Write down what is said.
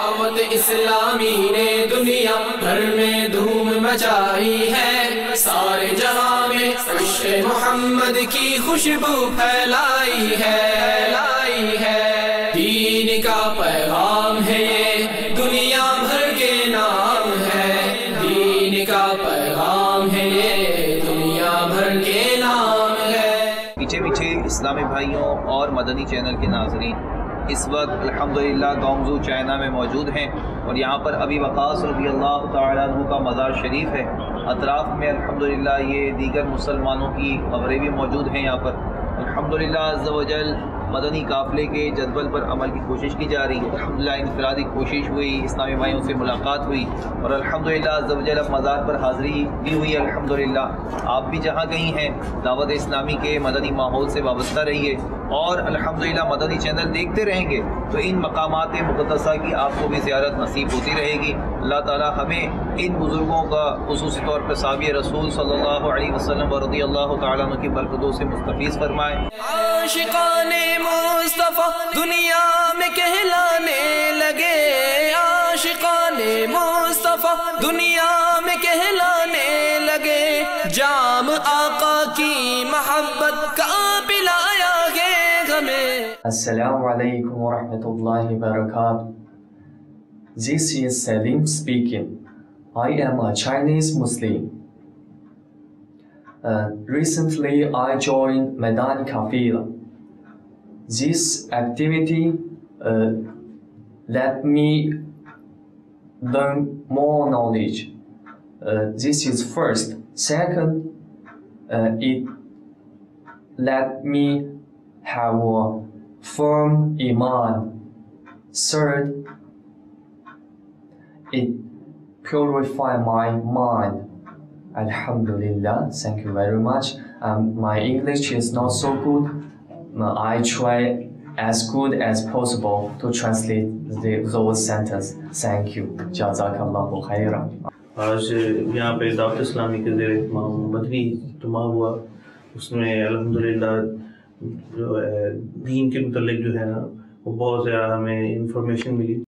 दावत इस्लामी ने दुनिया भर में धूम मचाई है। सारे जहां में इश्क़ मोहम्मद की खुशबू फैलाई है। दीन का पैगाम है ये, दुनिया भर के नाम है। दीन का पैगाम है ये, दुनिया भर के नाम है। मीठे मीठे इस्लामी भाइयों और मदनी चैनल के नाज़रीन, इस वक्त अल्हम्दुलिल्लाह गांगजू चाइना में मौजूद हैं और यहाँ पर अबी वक़ास रज़ियल्लाहु तआला अन्हु का मज़ार शरीफ है। अतराफ़ में अल्हम्दुलिल्लाह ये दीगर मुसलमानों की कब्रें भी मौजूद हैं। यहाँ पर अल्हम्दुलिल्लाह अज़्ज़ व जल मदनी काफ़िले के जदवल पर अमल की कोशिश की जा रही है। अल्हम्दुलिल्लाह इनफरादी कोशिश हुई, इस्लामी भाइयों से मुलाकात हुई और अल्हम्दुलिल्लाह अज़्ज़ व जल मज़ार पर हाज़िरी भी हुई। अल्हम्दुलिल्लाह आप भी जहाँ कहीं हैं दावत इस्लामी के मदनी माहौल से वाबस्ता रहिए और अल्हम्दुलिल्लाह मदनी चैनल देखते रहेंगे तो इन मकामात मुक़द्दसा की आपको भी ज़ियारत नसीब होती रहेगी। अल्लाह ताला हमें इन बुज़ुर्गों का खुसूसी तौर पर साहबी रसूल सल्लल्लाहु अलैहि वसल्लम व रज़ियल्लाहु तआला अन्हु की बरकतों से मुस्तफ़ीज़ फरमाए। आशिक़ाने मुस्तफ़ा दुनिया में कहलाने लगे, आशिक़ाने मुस्तफ़ा दुनिया में कहलाने लगे। जाम आका की मोहब्बत का पिलाया है हमें। Assalamu alaikum wa rahmatullahi wa barakatuh. This is Salim speaking. I am a Chinese Muslim. Recently I joined Madani Kafila. This activity let me learn more knowledge. This is first. Second, it let me have a firm iman. Third, it purify my mind. Alhamdulillah, thank you very much. My English is not so good. I try as good as possible to translate those sentences. Thank you. Jazakallahu khairan. आज यहाँ पे दावत इस्लामी के ज़ेर इत्माम मदनी इज्तिमा हुआ, उसमें अल्हम्दुलिल्लाह जो है दीन के मुतल्लिक़ जो है ना वो बहुत ज़्यादा हमें इंफॉर्मेशन मिली।